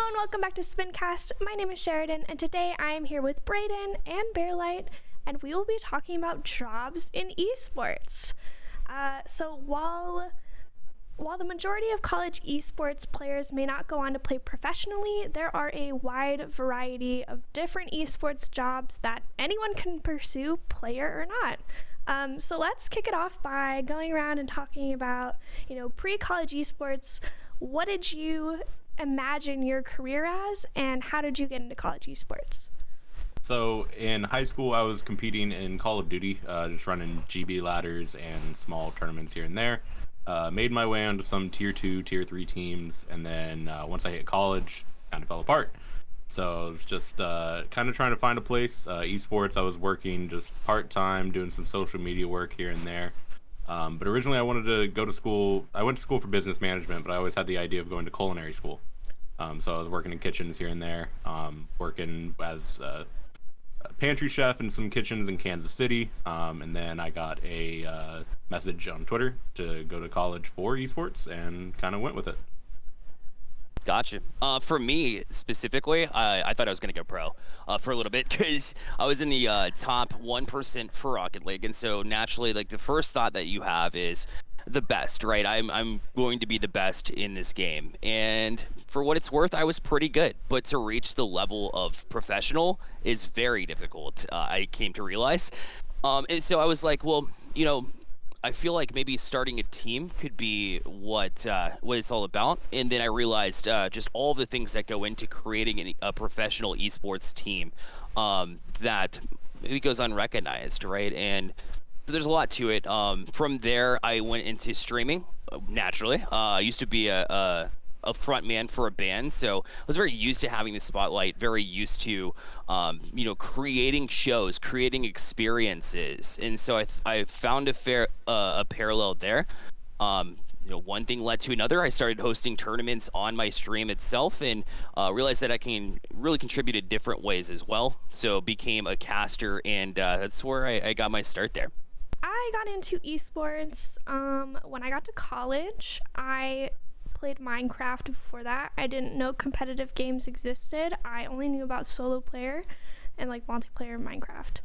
Hello and welcome back to SPINcast. My name is Sheridan, and today I am here with Brayden and Bearlight, and we will be talking about jobs in esports. So while the majority of college esports players may not go on to play professionally, there are a wide variety of different esports jobs that anyone can pursue, player or not. So let's kick it off by going around and talking about, pre-college esports. What did you imagine your career as, and how did you get into college esports? So in high school, I was competing in Call of Duty, just running GB ladders and small tournaments here and there. Made my way onto some tier 2, tier 3 teams, and then once I hit college, kind of fell apart. So I was just kind of trying to find a place. Esports, I was working just part-time, doing some social media work here and there. But originally I wanted to go to school. I went to school for business management, but I always had the idea of going to culinary school. So I was working in kitchens here and there, working as a pantry chef in some kitchens in Kansas City. And then I got a message on Twitter to go to college for esports and kind of went with it. Gotcha. For me specifically, I thought I was going to go pro for a little bit because I was in the top 1% for Rocket League. And so naturally, like the first thought that you have is the best, right? I'm going to be the best in this game. And for what it's worth, I was pretty good. But to reach the level of professional is very difficult, I came to realize. And so I was like, well, I feel like maybe starting a team could be what it's all about. And then I realized just all the things that go into creating a professional esports team that maybe goes unrecognized, right? And so there's a lot to it. From there, I went into streaming, naturally. I used to be a front man for a band, so I was very used to having the spotlight, very used to creating shows, creating experiences. And so I found a parallel there. One thing led to another. I started hosting tournaments on my stream itself, and realized that I can really contribute in different ways as well. So became a caster, and that's where I got my start there. I got into esports when I got to college. I played Minecraft before that. I didn't know competitive games existed. I only knew about solo player and like multiplayer Minecraft.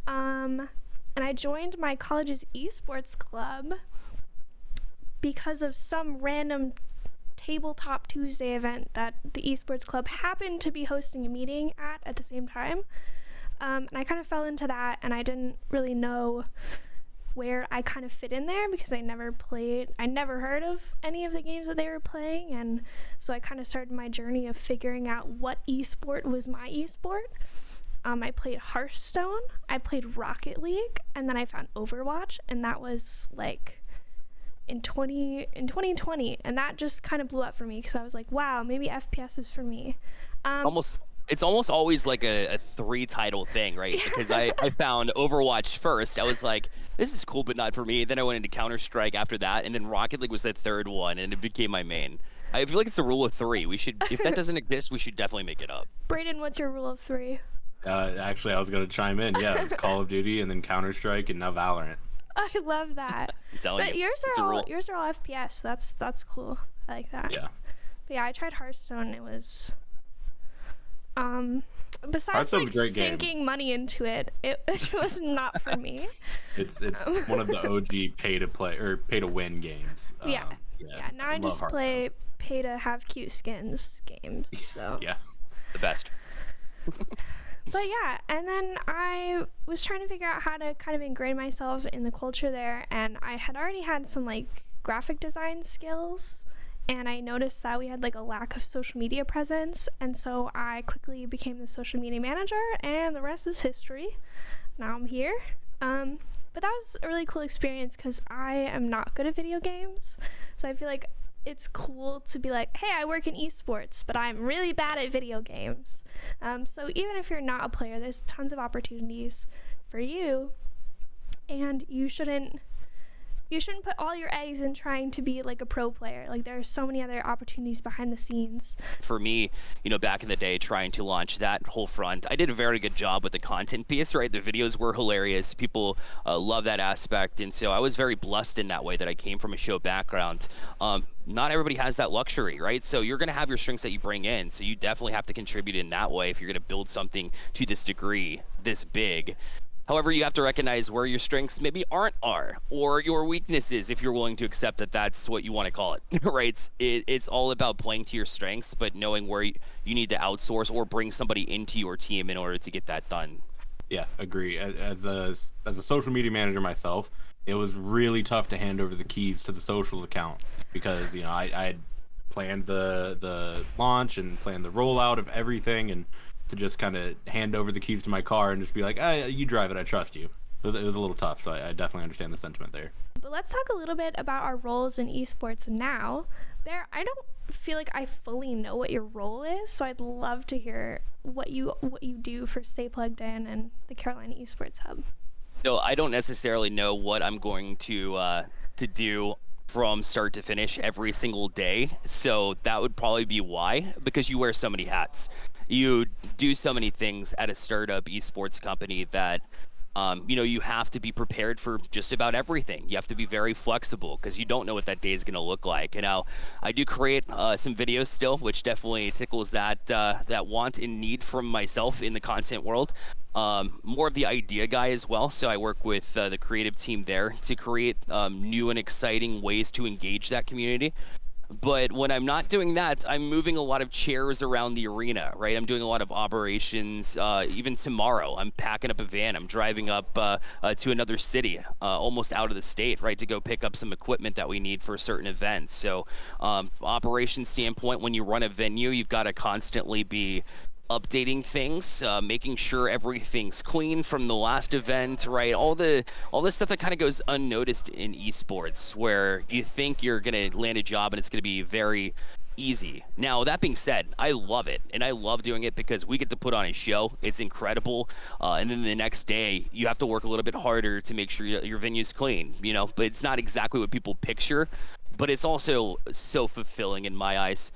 And I joined my college's esports club because of some random Tabletop Tuesday event that the esports club happened to be hosting a meeting at the same time. And I kind of fell into that, and I didn't really know where I kind of fit in there because I never heard of any of the games that they were playing, and so I kind of started my journey of figuring out what esport was my esport. I played Hearthstone, I played Rocket League, and then I found Overwatch, and that was like in 2020, and that just kind of blew up for me because I was like, wow, maybe FPS is for me. It's almost always like a 3-title thing, right? Yeah. Because I found Overwatch first. I was like, this is cool, but not for me. Then I went into Counter-Strike after that, and then Rocket League was the third one, and it became my main. I feel like it's the rule of 3. If that doesn't exist, we should definitely make it up. Brayden, what's your rule of 3? Actually, I was going to chime in. Yeah, it was Call of Duty and then Counter-Strike and now Valorant. I love that. I'm telling but you, yours are all FPS. That's cool. I like that. Yeah. But yeah, I tried Hearthstone. It was besides like sinking money into it, it was not for me. It's one of the OG pay to play or pay to win games. Yeah. Now I just play pay to have cute skins games. So yeah, the best. But yeah, and then I was trying to figure out how to kind of ingrain myself in the culture there, and I had already had some like graphic design skills, and I noticed that we had like a lack of social media presence, and so I quickly became the social media manager, and the rest is history. Now I'm here. But that was a really cool experience because I am not good at video games, so I feel like it's cool to be like, hey, I work in esports, but I'm really bad at video games. So even if you're not a player, there's tons of opportunities for you, and you shouldn't you shouldn't put all your eggs in trying to be like a pro player. Like, there are so many other opportunities behind the scenes. For me, back in the day, trying to launch that whole front, I did a very good job with the content piece, right? The videos were hilarious. People love that aspect. And so I was very blessed in that way that I came from a show background. Not everybody has that luxury, right? So you're going to have your strengths that you bring in. So you definitely have to contribute in that way if you're going to build something to this degree, this big. However, you have to recognize where your strengths maybe are, or your weaknesses, if you're willing to accept that that's what you want to call it, right? It's all about playing to your strengths, but knowing where you need to outsource or bring somebody into your team in order to get that done. Yeah, agree. As a social media manager myself, it was really tough to hand over the keys to the social account because I had planned the launch and planned the rollout of everything, and to just kind of hand over the keys to my car and just be like, you drive it, I trust you. It was a little tough, so I definitely understand the sentiment there. But let's talk a little bit about our roles in esports now. I don't feel like I fully know what your role is, so I'd love to hear what you do for Stay Plugged In and the Carolina Esports Hub. So I don't necessarily know what I'm going to do from start to finish every single day. So that would probably be why, because you wear so many hats. You do so many things at a startup esports company that you have to be prepared for just about everything. You have to be very flexible because you don't know what that day is going to look like. And now I do create some videos still, which definitely tickles that want and need from myself in the content world. More of the idea guy as well. So I work with the creative team there to create new and exciting ways to engage that community. But when I'm not doing that, I'm moving a lot of chairs around the arena, right? I'm doing a lot of operations. Even tomorrow, I'm packing up a van. I'm driving up to another city, almost out of the state, right, to go pick up some equipment that we need for certain events. So operations standpoint, when you run a venue, you've got to constantly be updating things, making sure everything's clean from the last event, right? All this stuff that kind of goes unnoticed in esports, where you think you're gonna land a job and it's gonna be very easy. Now, that being said, I love it, and I love doing it because we get to put on a show. It's incredible, and then the next day you have to work a little bit harder to make sure your venue's clean, but it's not exactly what people picture, but it's also so fulfilling in my eyes.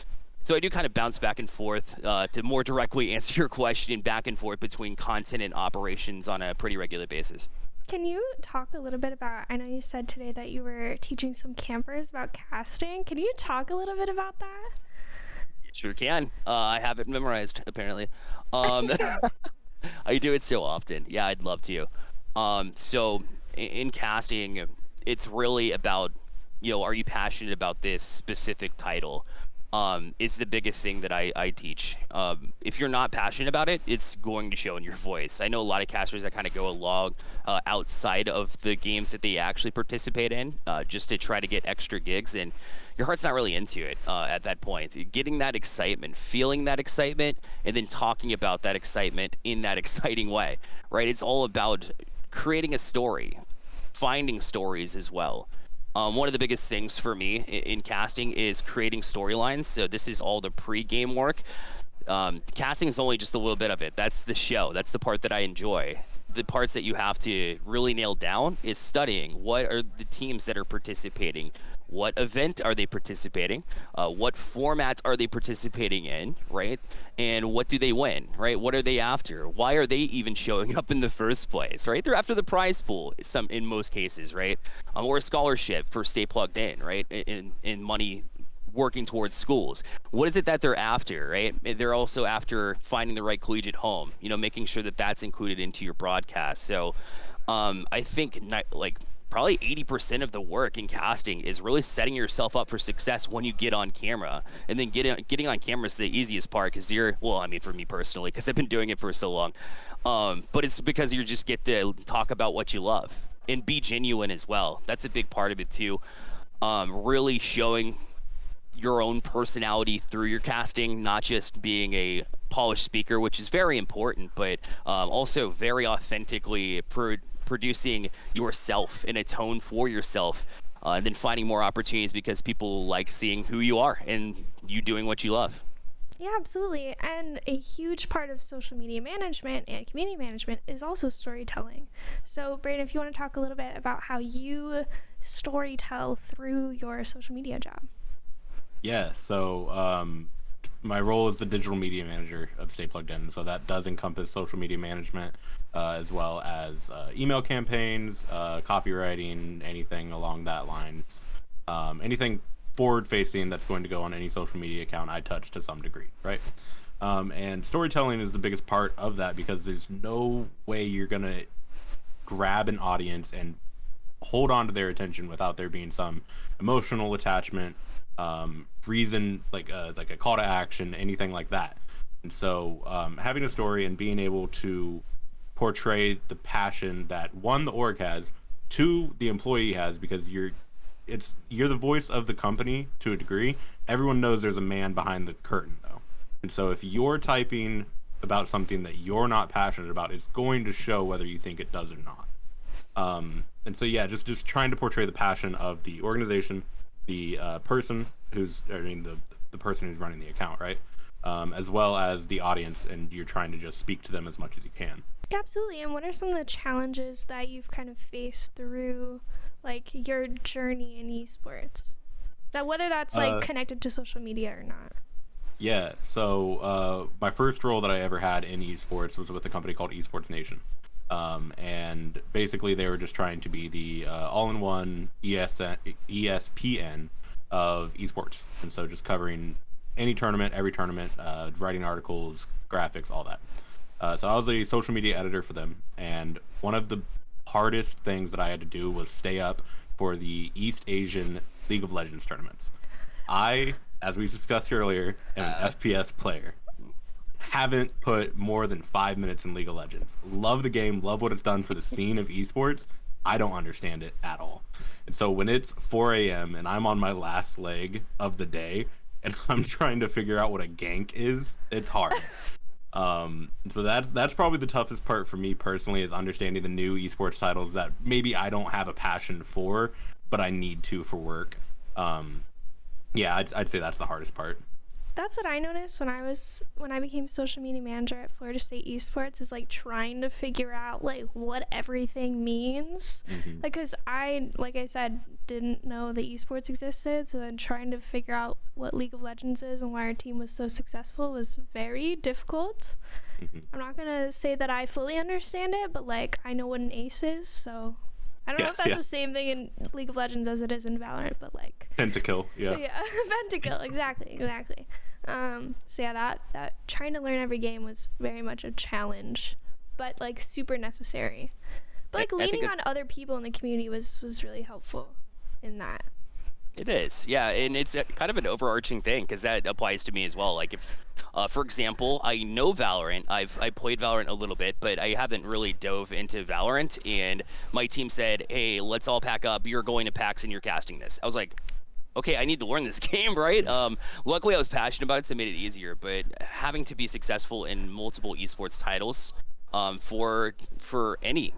So I do kind of bounce back and forth to more directly answer your question, back and forth between content and operations on a pretty regular basis. Can you talk a little bit about, I know you said today that you were teaching some campers about casting. Can you talk a little bit about that? Sure can. I have it memorized, apparently. I do it so often. Yeah, I'd love to. So in casting, it's really about, are you passionate about this specific title? Is the biggest thing that I teach. If you're not passionate about it, it's going to show in your voice. I know a lot of casters that kind of go along outside of the games that they actually participate in just to try to get extra gigs, and your heart's not really into it at that point. Getting that excitement, feeling that excitement, and then talking about that excitement in that exciting way, right? It's all about creating a story, finding stories as well. One of the biggest things for me in casting is creating storylines. So this is all the pre-game work. Casting is only just a little bit of it. That's the show. That's the part that I enjoy. The parts that you have to really nail down is studying. What are the teams that are participating? What event are they participating? What formats are they participating in, right? And what do they win, right? What are they after? Why are they even showing up in the first place, right? They're after the prize pool, in most cases, right? Or a scholarship for Stay Plugged In, right? In money working towards schools. What is it that they're after, right? They're also after finding the right collegiate home, making sure that that's included into your broadcast. So I think probably 80% of the work in casting is really setting yourself up for success when you get on camera. And then getting on camera is the easiest part because for me personally, because I've been doing it for so long. But it's because you just get to talk about what you love and be genuine as well. That's a big part of it too. Really showing your own personality through your casting, not just being a polished speaker, which is very important, but also very authentically producing yourself in a tone for yourself, and then finding more opportunities because people like seeing who you are and you doing what you love. Yeah, absolutely. And a huge part of social media management and community management is also storytelling. So, Brayden, if you want to talk a little bit about how you story tell through your social media job? Yeah, so my role is the digital media manager of Stay Plugged In. So that does encompass social media management, as well as email campaigns, copywriting, anything along that lines. Anything forward facing that's going to go on any social media account, I touch to some degree, right? And storytelling is the biggest part of that, because there's no way you're going to grab an audience and hold on to their attention without there being some emotional attachment, reason, like a call to action, anything like that. And so having a story and being able to portray the passion that, one, the org has, two, the employee has, because you're the voice of the company to a degree. Everyone knows there's a man behind the curtain, though. And so if you're typing about something that you're not passionate about, it's going to show whether you think it does or not. And so, yeah, just trying to portray the passion of the organization, the person the person who's running the account, right? As well as the audience, and you're trying to just speak to them as much as you can. Yeah, absolutely. And what are some of the challenges that you've kind of faced through, like, your journey in esports? That whether that's like connected to social media or not. Yeah, so my first role that I ever had in esports was with a company called Esports Nation. And basically they were just trying to be the all-in-one ESPN of esports. And so just covering any tournament, every tournament, writing articles, graphics, all that. So I was a social media editor for them. And one of the hardest things that I had to do was stay up for the East Asian League of Legends tournaments. I, as we discussed earlier, am an FPS player. Haven't put more than 5 minutes in League of Legends. Love the game, love what it's done for the scene of esports. I don't understand it at all. And so when it's 4 a.m. and I'm on my last leg of the day and I'm trying to figure out what a gank is, it's hard. So that's probably the toughest part for me personally, is understanding the new esports titles that maybe I don't have a passion for, but I need to for work. Yeah, I'd say that's the hardest part. That's what I noticed when I became social media manager at Florida State Esports, is like trying to figure out like what everything means. Because like I said, didn't know that esports existed, so then trying to figure out what League of Legends is and why our team was so successful was very difficult. I'm not gonna say that I fully understand it, but like I know what an ace is, so I don't know if that's the same thing in League of Legends as it is in Valorant, but like Pentakill, yeah. Yeah, Pentakill, exactly. So yeah, that trying to learn every game was very much a challenge, but like super necessary. But like leaning on other people in the community was really helpful in that. It is, yeah, and it's kind of an overarching thing, because that applies to me as well. Like if, for example, I know Valorant, I played Valorant a little bit, but I haven't really dove into Valorant, and my team said, hey, let's all pack up, you're going to PAX and you're casting this. I was like, okay, I need to learn this game, right? Luckily I was passionate about it, so it made it easier, but having to be successful in multiple esports titles for any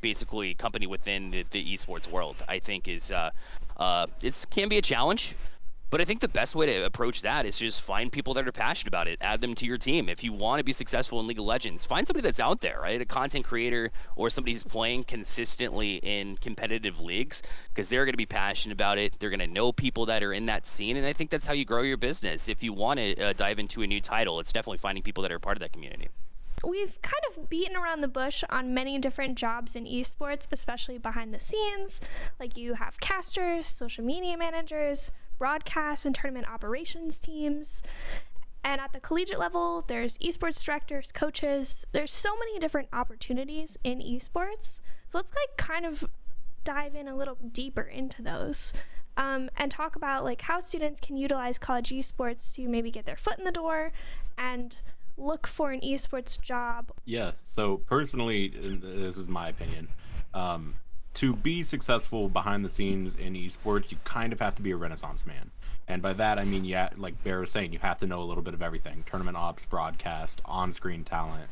basically company within the esports world, I think is it can be a challenge, but I think the best way to approach that is just find people that are passionate about it, add them to your team. If you want to be successful in League of Legends, find somebody that's out there, right? A content creator or somebody who's playing consistently in competitive leagues, because they're going to be passionate about it. They're going to know people that are in that scene, and I think that's how you grow your business. If you want to dive into a new title, it's definitely finding people that are part of that community. We've kind of beaten around the bush on many different jobs in esports, especially behind the scenes. Like you have casters, social media managers, broadcast and tournament operations teams. And at the collegiate level, there's esports directors, coaches. There's so many different opportunities in esports. So let's like kind of dive in a little deeper into those. And talk about like how students can utilize college esports to maybe get their foot in the door and look for an esports job. Yeah, so personally, and this is my opinion, to be successful behind the scenes in esports, you kind of have to be a renaissance man. And by that I mean, yeah, like Bear was saying, you have to know a little bit of everything: tournament ops, broadcast, on-screen talent,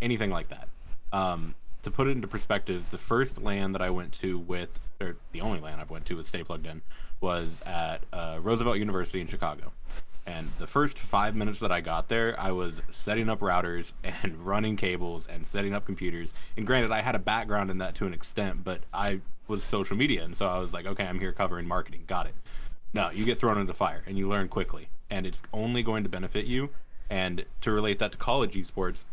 anything like that. To put it into perspective, the first LAN that I went to with, or the only LAN I've went to with Stay Plugged In, was at Roosevelt University in Chicago. And the first 5 minutes that I got there, I was setting up routers and running cables and setting up computers. And granted, I had a background in that to an extent, but I was social media. And so I was like, okay, I'm here covering marketing. Got it. No, you get thrown into the fire and you learn quickly. And it's only going to benefit you. And to relate that to college esports,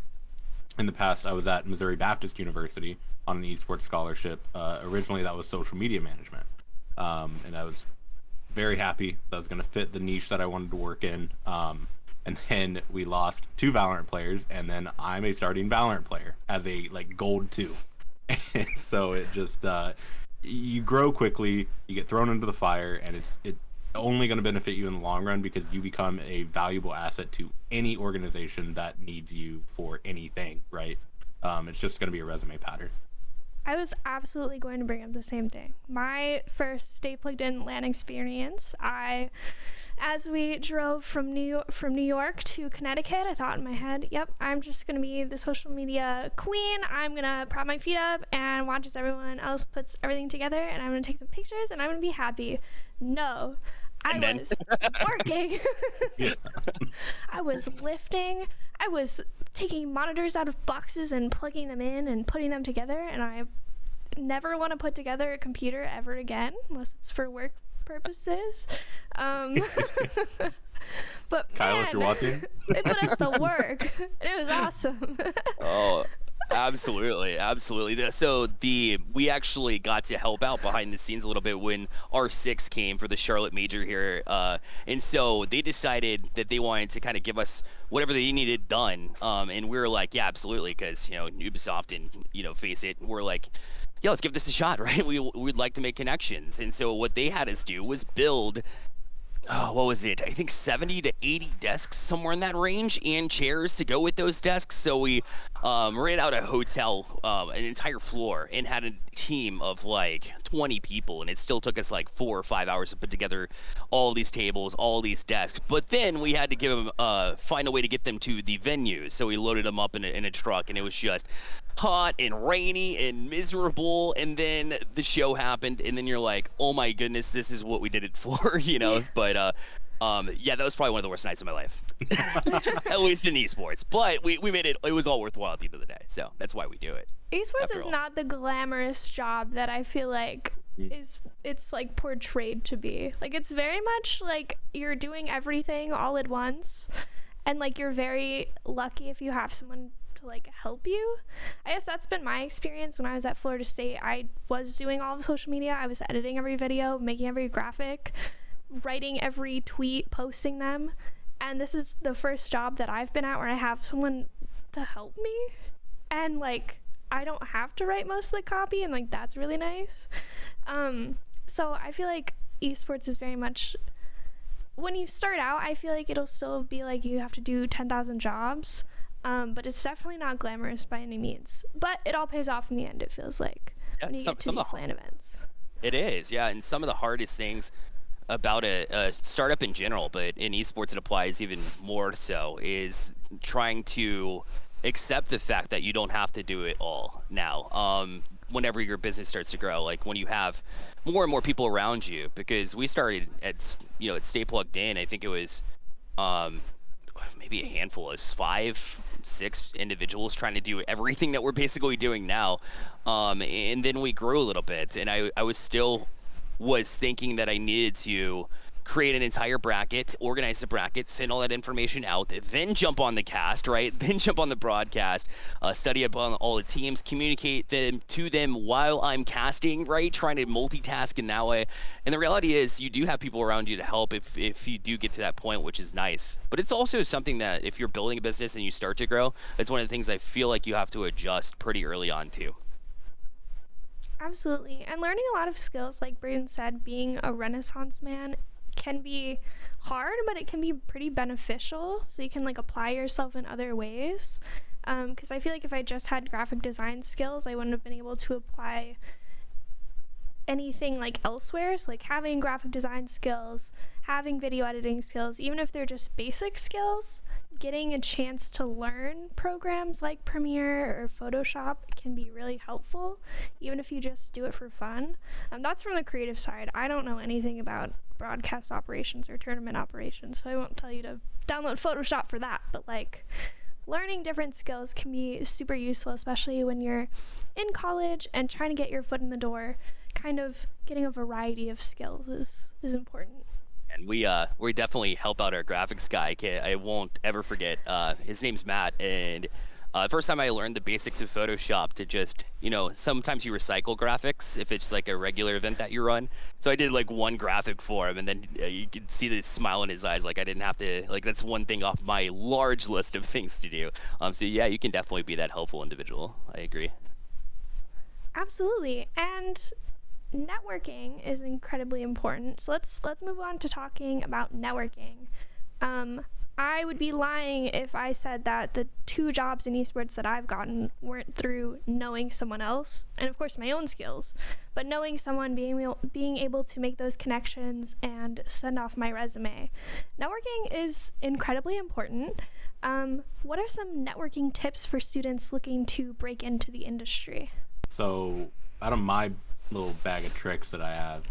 in the past, I was at Missouri Baptist University on an esports scholarship. Originally, that was social media management. And I was very happy that was going to fit the niche that I wanted to work in. And then we lost 2 Valorant players, and then I'm a starting Valorant player as a like gold 2. And so it just you grow quickly, you get thrown into the fire, and it's only going to benefit you in the long run because you become a valuable asset to any organization that needs you for anything, right? It's just going to be a resume pattern. I was absolutely going to bring up the same thing. My first Stay Plugged In LAN experience, as we drove from New York to Connecticut, I thought in my head, yep, I'm just going to be the social media queen. I'm going to prop my feet up and watch as everyone else puts everything together, and I'm going to take some pictures, and I'm going to be happy. No, I was working. I was lifting. I was taking monitors out of boxes and plugging them in and putting them together, and I never want to put together a computer ever again unless it's for work purposes. But Kyle, man, if you're watching, they put us to work, and it was awesome. Oh, absolutely. So we actually got to help out behind the scenes a little bit when R6 came for the Charlotte Major here, and so they decided that they wanted to kind of give us whatever they needed done, and we were like, yeah, absolutely, because Ubisoft and Face It, we're like, yeah, let's give this a shot, right? We'd like to make connections, and so what they had us do was build. What was it? I think 70 to 80 desks, somewhere in that range, and chairs to go with those desks. So we rented out a hotel, an entire floor, and had a team of like 20 people, and it still took us like 4 or 5 hours to put together all these tables, all these desks. But then we had to give them, find a way to get them to the venue. So we loaded them up in a truck, and it was just hot and rainy and miserable, and then the show happened, and then you're like, oh my goodness, this is what we did it for, but yeah, that was probably one of the worst nights of my life. At least in esports, but we made it was all worthwhile at the end of the day, so that's why we do it. Esports is not the glamorous job that I feel like it's like portrayed to be. Like, it's very much like you're doing everything all at once, and like you're very lucky if you have someone to like help you. I guess that's been my experience when I was at Florida State. I was doing all of social media. I was editing every video, making every graphic, writing every tweet, posting them. And this is the first job that I've been at where I have someone to help me, and like I don't have to write most of the copy, and like that's really nice. So I feel like esports is very much, when you start out, I feel like it'll still be like you have to do 10,000 jobs. But it's definitely not glamorous by any means. But it all pays off in the end, it feels like, when you get to these LAN events. It is, yeah. And some of the hardest things about a startup in general, but in esports it applies even more so, is trying to accept the fact that you don't have to do it all now. Whenever your business starts to grow, like when you have more and more people around you, because we started at Stay Plugged In, I think it was maybe a handful of 5, 6 individuals trying to do everything that we're basically doing now, and then we grew a little bit, and I was thinking that I needed to create an entire bracket, organize the bracket, send all that information out, then jump on the cast, right? Then jump on the broadcast, study up on all the teams, communicate to them while I'm casting, right? Trying to multitask in that way. And the reality is you do have people around you to help if you do get to that point, which is nice. But it's also something that if you're building a business and you start to grow, it's one of the things I feel like you have to adjust pretty early on too. Absolutely. And learning a lot of skills, like Braden said, being a Renaissance man can be hard, but it can be pretty beneficial, so you can like apply yourself in other ways, because I feel like if I just had graphic design skills, I wouldn't have been able to apply anything like elsewhere, so like having graphic design skills, having video editing skills, even if they're just basic skills, getting a chance to learn programs like Premiere or Photoshop can be really helpful, even if you just do it for fun. That's from the creative side. I don't know anything about broadcast operations or tournament operations, so I won't tell you to download Photoshop for that, but like learning different skills can be super useful, especially when you're in college and trying to get your foot in the door. Kind of getting a variety of skills is important. And we definitely help out our graphics guy. I won't ever forget. His name's Matt, and first time I learned the basics of Photoshop to just, sometimes you recycle graphics if it's like a regular event that you run. So I did like one graphic for him, and then you could see the smile in his eyes. Like I didn't have to, like that's one thing off my large list of things to do. So yeah, you can definitely be that helpful individual. I agree. Absolutely. And networking is incredibly important. So let's move on to talking about networking. I would be lying if I said that the 2 jobs in esports that I've gotten weren't through knowing someone else, and of course my own skills, but knowing someone, being able to make those connections and send off my resume. Networking is incredibly important. What are some networking tips for students looking to break into the industry? So out of my little bag of tricks that I have,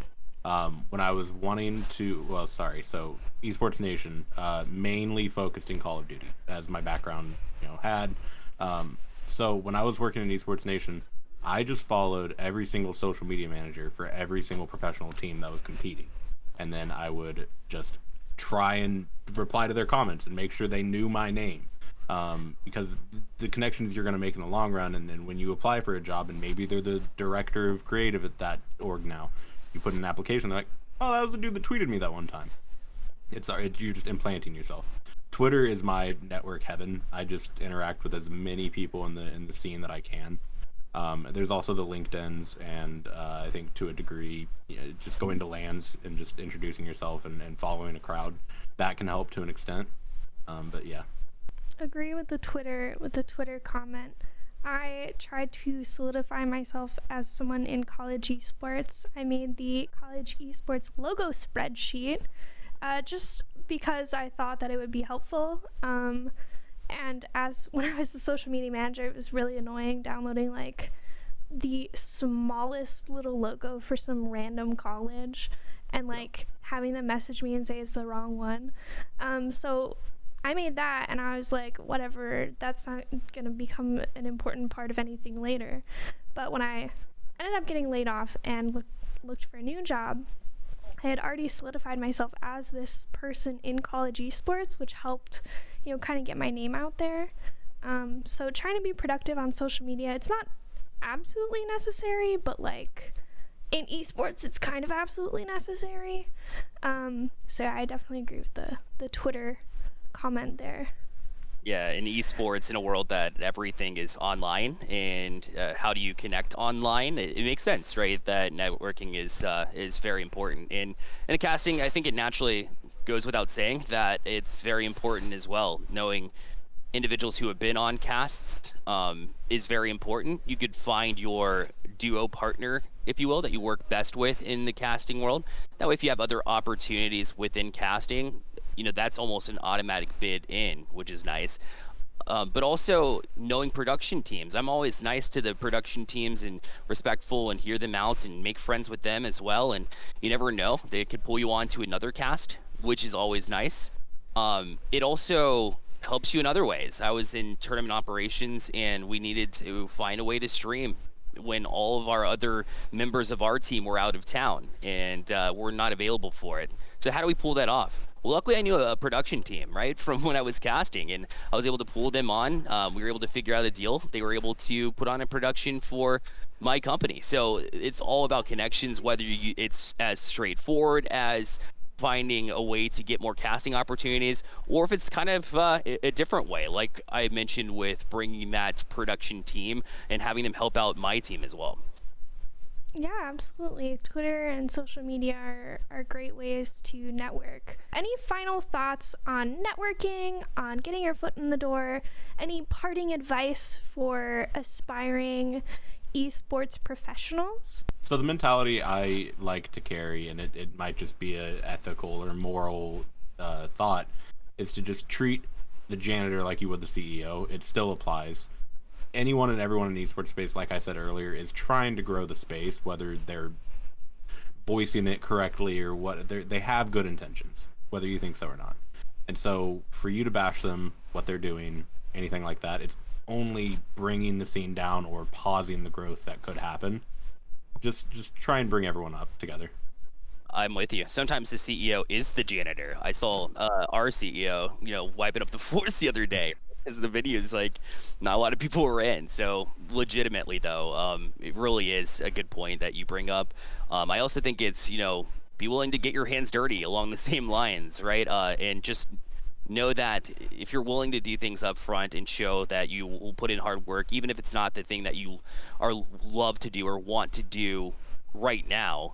when I was wanting to, so Esports Nation, mainly focused in Call of Duty as my background, had. So when I was working in Esports Nation, I just followed every single social media manager for every single professional team that was competing. And then I would just try and reply to their comments and make sure they knew my name. Because the connections you're going to make in the long run, and then when you apply for a job and maybe they're the director of creative at that org now, you put in an application, they're like, oh, that was the dude that tweeted me that one time. You're just implanting yourself. Twitter is my network heaven. I just interact with as many people in the scene that I can. There's also the LinkedIns, and I think to a degree, just going to LANs and just introducing yourself and following a crowd, that can help to an extent. But yeah. Agree with the Twitter comment. I tried to solidify myself as someone in college esports. I made the college esports logo spreadsheet just because I thought that it would be helpful. And when I was the social media manager, it was really annoying downloading like the smallest little logo for some random college and like having them message me and say it's the wrong one. So I made that, and I was like, whatever, that's not going to become an important part of anything later. But when I ended up getting laid off and looked for a new job, I had already solidified myself as this person in college esports, which helped, kind of get my name out there. So trying to be productive on social media, it's not absolutely necessary, but like in esports, it's kind of absolutely necessary. So yeah, I definitely agree with the Twitter comment there. Yeah, in esports, in a world that everything is online, and how do you connect online? It makes sense, right? That networking is very important. And in casting, I think it naturally goes without saying that it's very important as well. Knowing individuals who have been on casts is very important. You could find your duo partner, if you will, that you work best with in the casting world. That way, if you have other opportunities within casting, that's almost an automatic bid in, which is nice. But also knowing production teams. I'm always nice to the production teams and respectful and hear them out and make friends with them as well. And you never know, they could pull you on to another cast, which is always nice. It also helps you in other ways. I was in tournament operations, and we needed to find a way to stream when all of our other members of our team were out of town and were not available for it. So how do we pull that off? Well, luckily I knew a production team, right, from when I was casting, and I was able to pull them on. We were able to figure out a deal. They were able to put on a production for my company. So it's all about connections, whether it's as straightforward as finding a way to get more casting opportunities, or if it's kind of a different way, like I mentioned with bringing that production team and having them help out my team as well. Yeah, absolutely. Twitter and social media are great ways to network. Any final thoughts on networking, on getting your foot in the door? Any parting advice for aspiring esports professionals? So the mentality I like to carry, and it might just be a ethical or moral thought, is to just treat the janitor like you would the CEO. It still applies. Anyone and everyone in the esports space, like I said earlier, is trying to grow the space, whether they're voicing it correctly or what. They have good intentions, whether you think so or not. And so for you to bash them, what they're doing, anything like that, it's only bringing the scene down or pausing the growth that could happen. Just try and bring everyone up together. I'm with you. Sometimes the CEO is the janitor. I saw our CEO, wiping up the floors the other day because the video is like not a lot of people were in. So legitimately, though, it really is a good point that you bring up. I also think it's, be willing to get your hands dirty along the same lines, right? And just know that if you're willing to do things up front and show that you will put in hard work, even if it's not the thing that you love to do or want to do right now,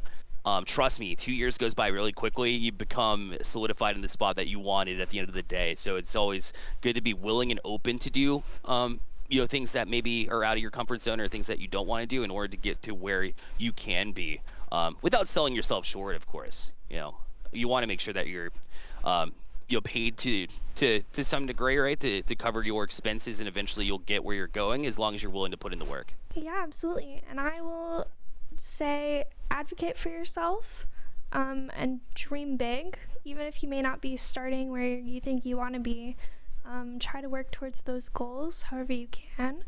trust me, 2 years goes by really quickly. You become solidified in the spot that you wanted at the end of the day. So it's always good to be willing and open to do things that maybe are out of your comfort zone or things that you don't want to do in order to get to where you can be, without selling yourself short, of course. You want to make sure that you're paid to some degree, right, to cover your expenses, and eventually you'll get where you're going as long as you're willing to put in the work. Yeah, absolutely. And I will say advocate for yourself, and dream big. Even if you may not be starting where you think you want to be, try to work towards those goals however you can.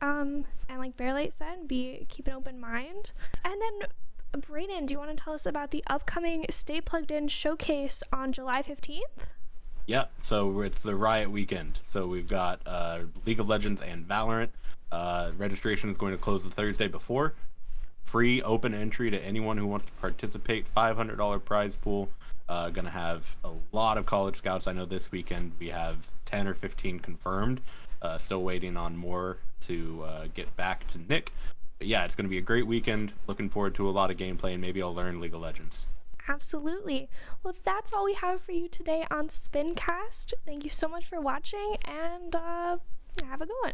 And like Bearlight said, keep an open mind. And then Brayden, do you want to tell us about the upcoming Stay Plugged In showcase on July 15th? Yeah, so it's the Riot weekend. So we've got League of Legends and Valorant. Registration is going to close the Thursday before. Free open entry to anyone who wants to participate. $500 prize pool. Gonna have a lot of college scouts. I know this weekend we have 10 or 15 confirmed. Still waiting on more to get back to Nick. But yeah, it's gonna be a great weekend. Looking forward to a lot of gameplay, and maybe I'll learn League of Legends. Absolutely. Well, that's all we have for you today on SPINcast. Thank you so much for watching, and have a good one.